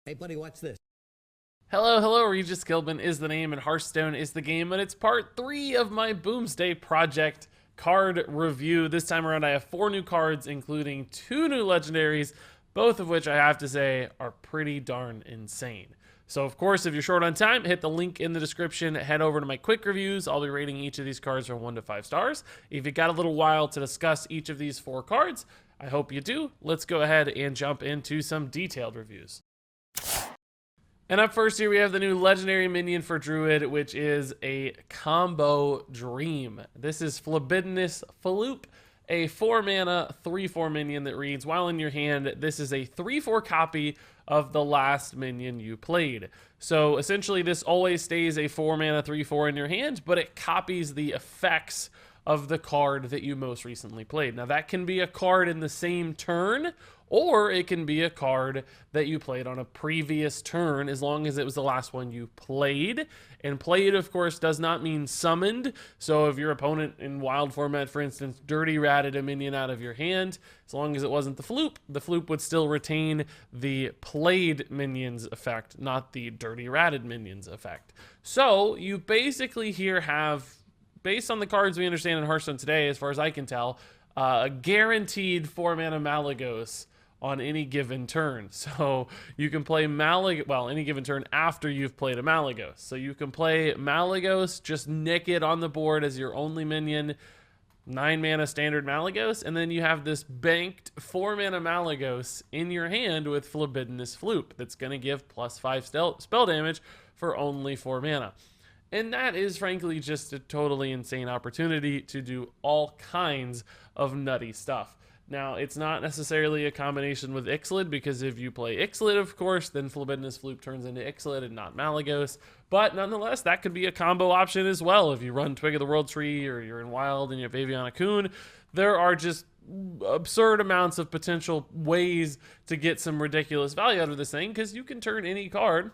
Hey, buddy, watch this. Hello, hello, Regis Gilbin is the name and Hearthstone is the game, and it's part 3 of my Boomsday Project card review. This time around I have 4 new cards, including 2 new legendaries, both of which I have to say are pretty darn insane. So of course, if you're short on time, hit the link in the description, head over to my quick reviews. I'll be rating each of these cards from 1 to 5 stars. If you got a little while to discuss each of these 4 cards, I hope you do. Let's go ahead and jump into some detailed reviews. And up first here we have the new legendary minion for Druid, which is a combo dream. This is Flobbidinous Floop, a 4-mana, 3/4 minion that reads, while in your hand, this is a 3/4 copy of the last minion you played. So essentially this always stays a 4-mana, 3/4 in your hand, but it copies the effects of the card that you most recently played. Now that can be a card in the same turn, or it can be a card that you played on a previous turn, as long as it was the last one you played. And played, of course, does not mean summoned. So if your opponent in wild format, for instance, dirty ratted a minion out of your hand, as long as it wasn't the Floop would still retain the played minions effect, not the dirty ratted minions effect. So you basically here have, based on the cards we understand in Hearthstone today, as far as I can tell, a guaranteed 4-mana Malygos on any given turn. So you can play any given turn after you've played a Malygos. So you can play Malygos, just nick it on the board as your only minion, 9-mana standard Malygos, and then you have this banked 4-mana Malygos in your hand with Flobbidinous Floop that's going to give +5 spell damage for only 4 mana. And that is frankly just a totally insane opportunity to do all kinds of nutty stuff. Now, it's not necessarily a combination with Ixalan, because if you play Ixalan, of course, then Flobbidinous Floop turns into Ixalan and not Malygos. But nonetheless, that could be a combo option as well. If you run Twig of the World Tree, or you're in Wild and you have Aviana Kun, there are just absurd amounts of potential ways to get some ridiculous value out of this thing, because you can turn any card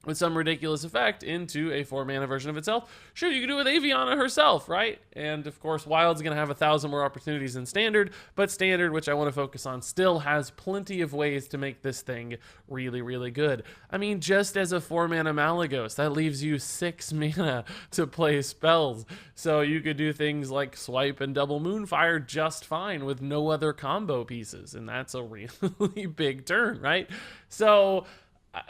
with some ridiculous effect into a 4-mana version of itself. Sure, you can do it with Aviana herself, right? And of course, Wild's going to have 1,000 more opportunities than Standard, but Standard, which I want to focus on, still has plenty of ways to make this thing really, really good. I mean, just as a 4-mana Malygos, that leaves you 6 mana to play spells. So you could do things like Swipe and Double Moonfire just fine with no other combo pieces, and that's a really big turn, right? So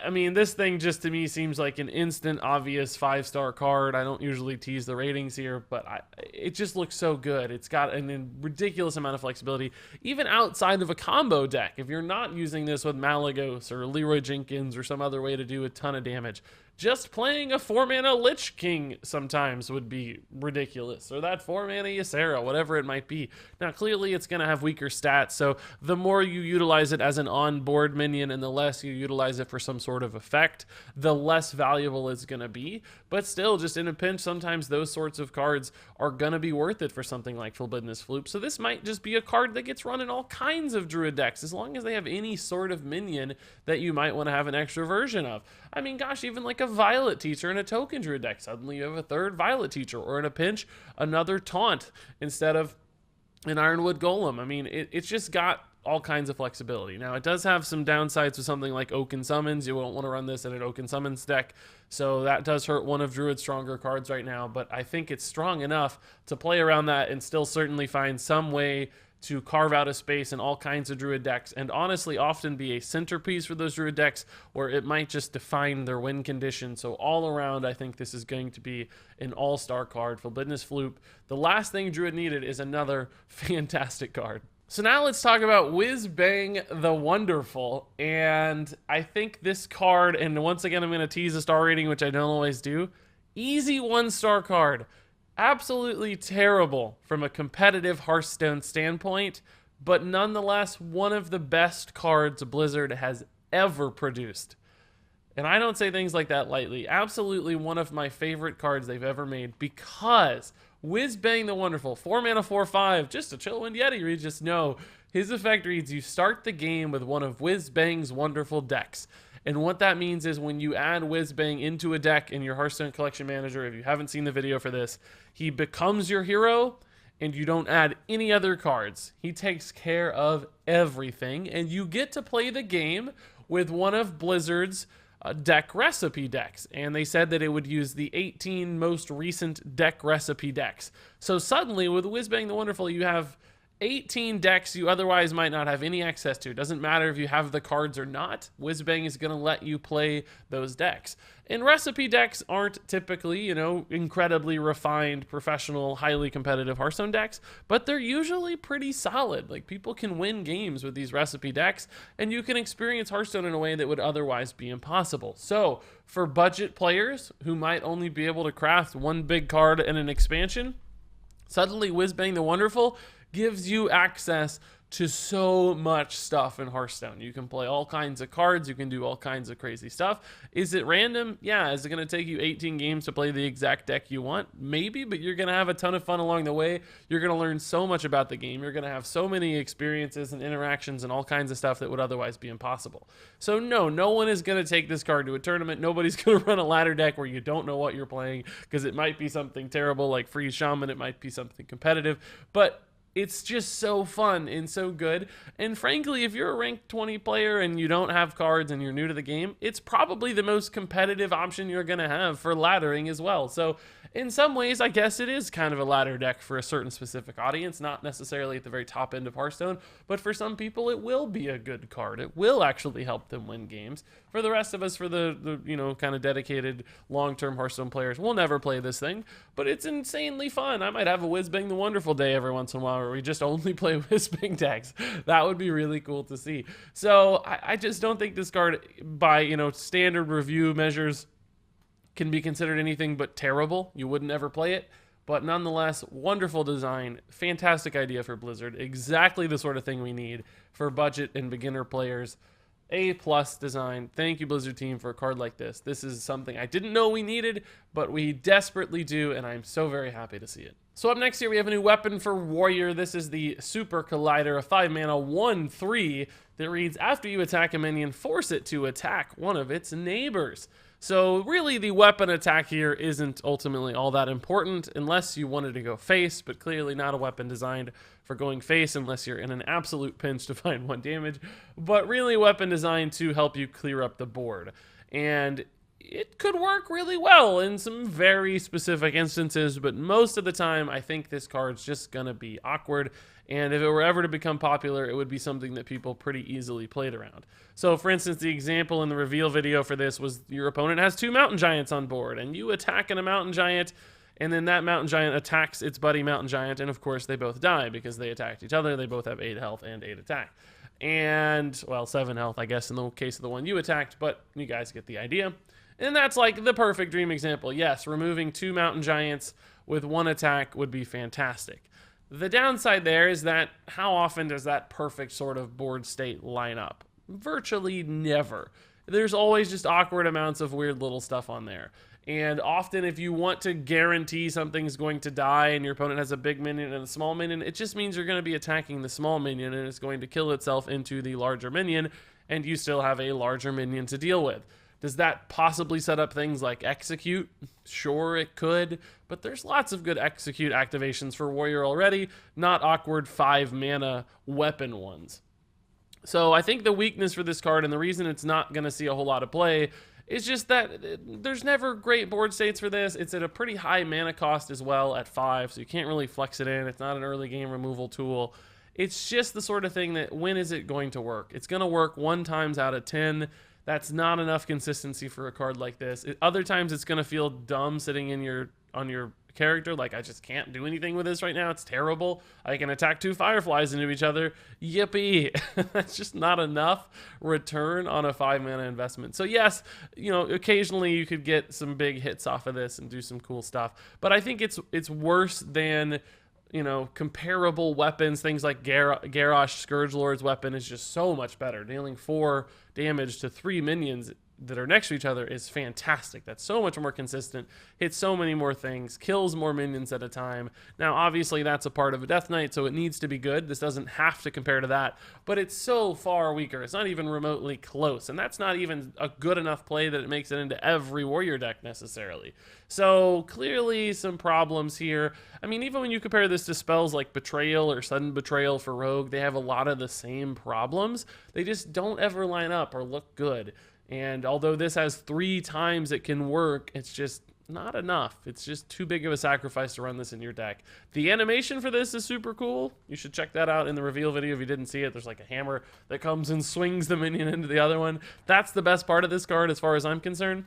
I mean, this thing just to me seems like an instant, obvious 5-star card. I don't usually tease the ratings here, but it just looks so good. It's got a ridiculous amount of flexibility, even outside of a combo deck. If you're not using this with Malygos or Leroy Jenkins or some other way to do a ton of damage, just playing a 4-mana Lich King sometimes would be ridiculous, or that 4-mana Ysera, whatever it might be. Now, clearly it's going to have weaker stats, so the more you utilize it as an on-board minion and the less you utilize it for some sort of effect, the less valuable it's going to be. But still, just in a pinch, sometimes those sorts of cards are going to be worth it for something like Flobbidinous Floop. So this might just be a card that gets run in all kinds of Druid decks, as long as they have any sort of minion that you might want to have an extra version of. I mean, gosh, even like a Violet Teacher in a token Druid deck. Suddenly you have a 3rd Violet Teacher, or in a pinch, another Taunt instead of an Ironwood Golem. I mean, it's just got all kinds of flexibility. Now, it does have some downsides with something like Oaken Summons. You won't want to run this in an Oaken Summons deck, so that does hurt one of Druid's stronger cards right now, but I think it's strong enough to play around that and still certainly find some way to carve out a space in all kinds of Druid decks, and honestly often be a centerpiece for those Druid decks, or it might just define their win condition. So all around, I think this is going to be an all-star card. Flobbidinous Floop, the last thing Druid needed, is another fantastic card. So now let's talk about Wizbang the Wonderful, and I think this card, and once again I'm going to tease a star rating, which I don't always do, easy 1-star card. Absolutely terrible from a competitive Hearthstone standpoint, but nonetheless one of the best cards Blizzard has ever produced. And I don't say things like that lightly. Absolutely one of my favorite cards they've ever made, because Wizbang the Wonderful, 4-mana, 4/5, just a Chillwind Yeti read. Just know his effect reads, you start the game with one of Wizbang's wonderful decks. And what that means is when you add Whizbang into a deck in your Hearthstone Collection Manager, if you haven't seen the video for this, he becomes your hero, and you don't add any other cards. He takes care of everything, and you get to play the game with one of Blizzard's deck recipe decks, and they said that it would use the 18 most recent deck recipe decks. So suddenly with Wizbang the Wonderful, you have 18 decks you otherwise might not have any access to. Doesn't matter if you have the cards or not, Whizbang is going to let you play those decks. And recipe decks aren't typically, you know, incredibly refined, professional, highly competitive Hearthstone decks, but they're usually pretty solid. Like, people can win games with these recipe decks, and you can experience Hearthstone in a way that would otherwise be impossible. So, for budget players who might only be able to craft one big card and an expansion, suddenly Wizbang the Wonderful gives you access to so much stuff in Hearthstone. You can play all kinds of cards, you can do all kinds of crazy stuff. Is it random? Yeah. Is it going to take you 18 games to play the exact deck you want? Maybe, but you're going to have a ton of fun along the way. You're going to learn so much about the game. You're going to have so many experiences and interactions and all kinds of stuff that would otherwise be impossible. So no one is going to take this card to a tournament. Nobody's going to run a ladder deck where you don't know what you're playing, because it might be something terrible like Freeze Shaman, it might be something competitive, but it's just so fun and so good. And frankly, if you're a ranked 20 player and you don't have cards and you're new to the game, it's probably the most competitive option you're going to have for laddering as well. So in some ways, I guess it is kind of a ladder deck for a certain specific audience, not necessarily at the very top end of Hearthstone, but for some people, it will be a good card. It will actually help them win games. For the rest of us, for the you know, kind of dedicated long-term Hearthstone players, we'll never play this thing, but it's insanely fun. I might have a Wizbang the Wonderful day every once in a while where we just only play Wizbang decks. That would be really cool to see. So I just don't think this card, by, you know, standard review measures, can be considered anything but terrible. You wouldn't ever play it, but nonetheless, wonderful design, fantastic idea for Blizzard, exactly the sort of thing we need for budget and beginner players. A+ design. Thank you, Blizzard team, for a card like this. This is something I didn't know we needed, but we desperately do, and I'm so very happy to see it. So up next here, we have a new weapon for Warrior. This is the Supercollider, a 5-mana 1/3 that reads, after you attack a minion, force it to attack one of its neighbors. So really, the weapon attack here isn't ultimately all that important unless you wanted to go face, but clearly not a weapon designed for going face unless you're in an absolute pinch to find 1 damage, but really a weapon designed to help you clear up the board. And it could work really well in some very specific instances, but most of the time, I think this card's just gonna be awkward. And if it were ever to become popular, it would be something that people pretty easily played around. So for instance, the example in the reveal video for this was your opponent has 2 mountain giants on board, and you attack a mountain giant, and then that mountain giant attacks its buddy mountain giant, and of course they both die because they attacked each other. They both have 8 health and 8 attack. And, well, 7 health, I guess, in the case of the one you attacked, but you guys get the idea. And that's like the perfect dream example. Yes, removing 2 mountain giants with 1 attack would be fantastic. The downside there is that how often does that perfect sort of board state line up? Virtually never. There's always just awkward amounts of weird little stuff on there. And often if you want to guarantee something's going to die and your opponent has a big minion and a small minion, it just means you're going to be attacking the small minion and it's going to kill itself into the larger minion, and you still have a larger minion to deal with. Does that possibly set up things like execute? Sure, it could, but there's lots of good execute activations for Warrior already, not awkward 5-mana weapon ones. So I think the weakness for this card, and the reason it's not going to see a whole lot of play, is just that there's never great board states for this. It's at a pretty high mana cost as well at 5, so you can't really flex it in. It's not an early game removal tool. It's just the sort of thing that, when is it going to work? It's going to work 1 time out of 10. That's not enough consistency for a card like this. Other times it's going to feel dumb sitting in on your character, like, I just can't do anything with this right now. It's terrible. I can attack 2 fireflies into each other. Yippee. That's just not enough return on a 5-mana investment. So yes, you know, occasionally you could get some big hits off of this and do some cool stuff, but I think it's worse than, you know, comparable weapons. Things like Garrosh Scourgelord's weapon is just so much better, dealing 4 damage to 3 minions that are next to each other is fantastic. That's so much more consistent, hits so many more things, kills more minions at a time. Now, obviously, that's a part of a Death Knight, so it needs to be good. This doesn't have to compare to that, but it's so far weaker. It's not even remotely close, and that's not even a good enough play that it makes it into every warrior deck necessarily. So, clearly some problems here. I mean, even when you compare this to spells like Betrayal or Sudden Betrayal for Rogue, they have a lot of the same problems. They just don't ever line up or look good. And although this has 3 times it can work, it's just not enough. It's just too big of a sacrifice to run this in your deck. The animation for this is super cool. You should check that out in the reveal video if you didn't see it. There's like a hammer that comes and swings the minion into the other one. That's the best part of this card as far as I'm concerned.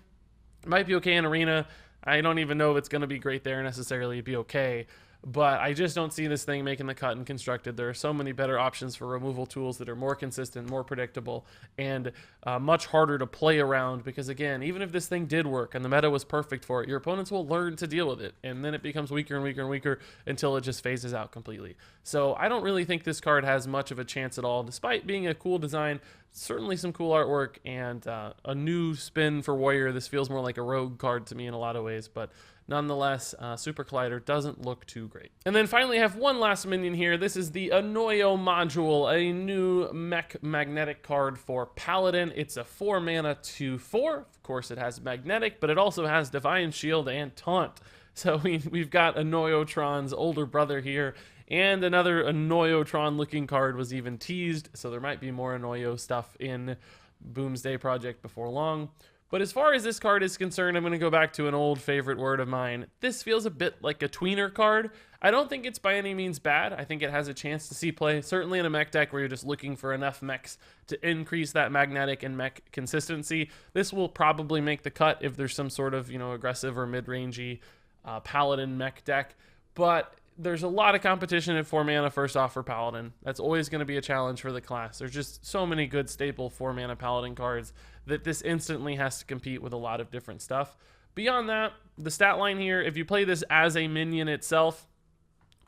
It might be okay in Arena. I don't even know if it's going to be great there necessarily. It'd be okay. But I just don't see this thing making the cut in Constructed. There are so many better options for removal tools that are more consistent, more predictable, and much harder to play around because, again, even if this thing did work and the meta was perfect for it, your opponents will learn to deal with it, and then it becomes weaker and weaker and weaker until it just phases out completely. So I don't really think this card has much of a chance at all, despite being a cool design, certainly some cool artwork, and a new spin for Warrior. This feels more like a Rogue card to me in a lot of ways, but nonetheless, Supercollider doesn't look too great. And then finally, I have one last minion here. This is the Annoy-o-Module, a new mech magnetic card for Paladin. It's a 4-mana 2/4. Of course, it has magnetic, but it also has Divine Shield and Taunt. So we've got Annoy-o-Tron's older brother here, and another Annoy-o-Tron looking card was even teased, so there might be more Annoy-o stuff in Boomsday Project before long. But as far as this card is concerned, I'm going to go back to an old favorite word of mine. This feels a bit like a tweener card. I don't think it's by any means bad. I think it has a chance to see play, certainly in a mech deck where you're just looking for enough mechs to increase that magnetic and mech consistency. This will probably make the cut if there's some sort of, aggressive or mid-rangey Paladin mech deck. But there's a lot of competition at 4 mana first off for Paladin. That's always going to be a challenge for the class. There's just so many good staple 4 mana Paladin cards that this instantly has to compete with a lot of different stuff. Beyond that, the stat line here, if you play this as a minion itself,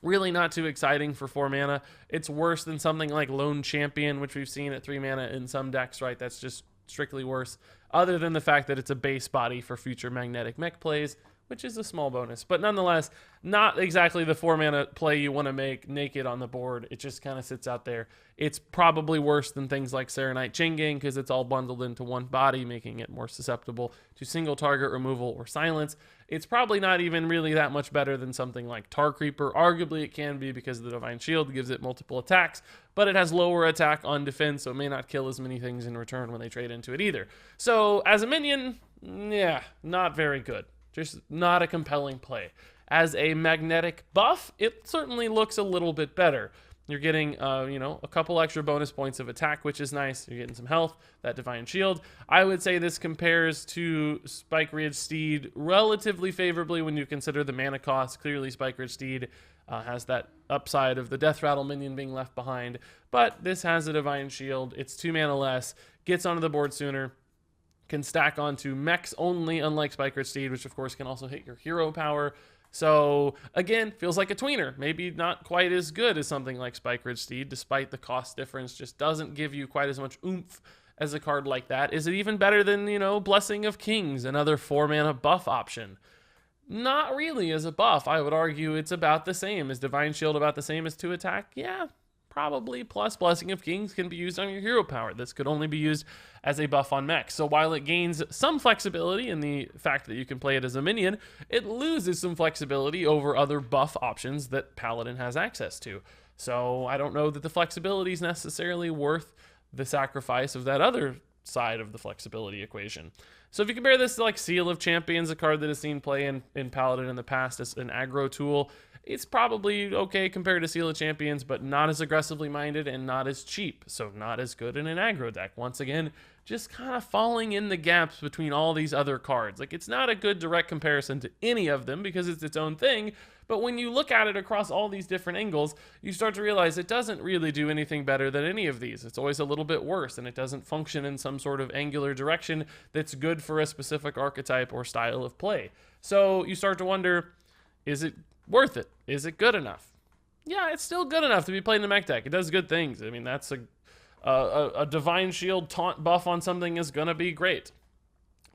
really not too exciting for 4 mana. It's worse than something like Lone Champion, which we've seen at 3 mana in some decks, right? That's just strictly worse, other than the fact that it's a base body for future magnetic mech plays, which is a small bonus. But nonetheless, not exactly the 4 mana play you want to make naked on the board. It just kind of sits out there. It's probably worse than things like Serenite Chain Gang because it's all bundled into one body, making it more susceptible to single target removal or silence. It's probably not even really that much better than something like Tar Creeper. Arguably it can be because the Divine Shield gives it multiple attacks, but it has lower attack on defense, so it may not kill as many things in return when they trade into it either. So as a minion, yeah, not very good. Just not a compelling play. As a magnetic buff, it certainly looks a little bit better. You're getting, a couple extra bonus points of attack, which is nice. You're getting some health, that Divine Shield. I would say this compares to Spike Ridge Steed relatively favorably when you consider the mana cost. Clearly, Spike Ridge Steed has that upside of the Death Rattle minion being left behind, but this has a Divine Shield. It's 2 mana less, gets onto the board sooner, can stack onto mechs only, unlike Spike Ridge Steed, which of course can also hit your hero power. So again, feels like a tweener. Maybe not quite as good as something like Spike Ridge Steed, despite the cost difference. Just doesn't give you quite as much oomph as a card like that. Is it even better than, Blessing of Kings, another 4 mana buff option? Not really as a buff. I would argue it's about the same. Is Divine Shield about the same as 2 attack? Yeah, probably. Plus, Blessing of Kings can be used on your hero power. This could only be used as a buff on mech. So while it gains some flexibility in the fact that you can play it as a minion, it loses some flexibility over other buff options that Paladin has access to. So I don't know that the flexibility is necessarily worth the sacrifice of that other side of the flexibility equation. So if you compare this to like Seal of Champions, a card that has seen play in Paladin in the past as an aggro tool, it's probably okay compared to Seal of Champions, but not as aggressively minded and not as cheap. So not as good in an aggro deck. Once again, just kind of falling in the gaps between all these other cards. Like, it's not a good direct comparison to any of them because it's its own thing. But when you look at it across all these different angles, you start to realize it doesn't really do anything better than any of these. It's always a little bit worse, and it doesn't function in some sort of angular direction that's good for a specific archetype or style of play. So you start to wonder, is it worth it? Is it good enough? Yeah, it's still good enough to be played in the mech deck. It does good things. I mean, that's a Divine Shield taunt buff on something is going to be great.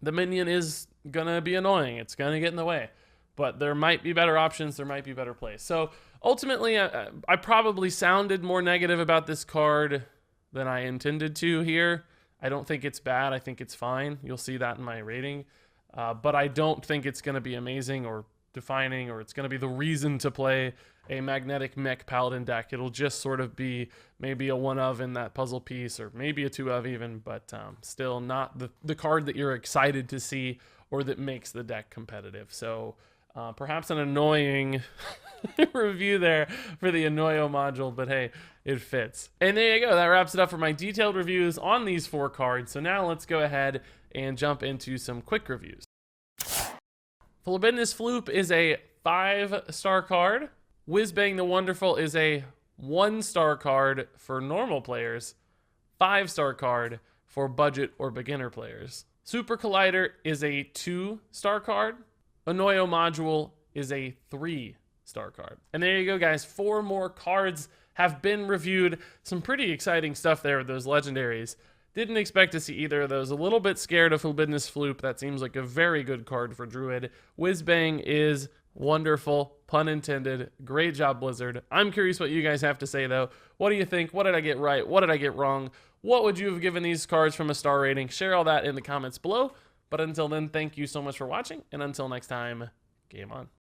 the minion is gonna be annoying. It's gonna get in the way. But there might be better options, there might be better plays. So ultimately, I probably sounded more negative about this card than I intended to here. I don't think it's bad, I think it's fine. You'll see that in my rating. But I don't think it's gonna be amazing or defining, or it's gonna be the reason to play a magnetic mech paladin deck. It'll just sort of be maybe a 1 of in that puzzle piece, or maybe a 2 of even, but still not the card that you're excited to see or that makes the deck competitive. So perhaps an annoying review there for the Annoy-o-Module, but hey, it fits. And there you go. That wraps it up for my detailed reviews on these 4 cards. So now let's go ahead and jump into some quick reviews. Flobbidinous Floop is a 5-star card. Wizbang the Wonderful is a 1-star card for normal players, 5-star card for budget or beginner players. Supercollider is a 2-star card. Annoy-o-Module is a 3-star card. And there you go, guys. 4 more cards have been reviewed. Some pretty exciting stuff there with those legendaries. Didn't expect to see either of those. A little bit scared of Flobbidinous Floop. That seems like a very good card for Druid. Whizbang is wonderful, pun intended. Great job, Blizzard. I'm curious what you guys have to say, though. What do you think? What did I get right? What did I get wrong? What would you have given these cards from a star rating? Share all that in the comments below. But until then, thank you so much for watching. And until next time, game on.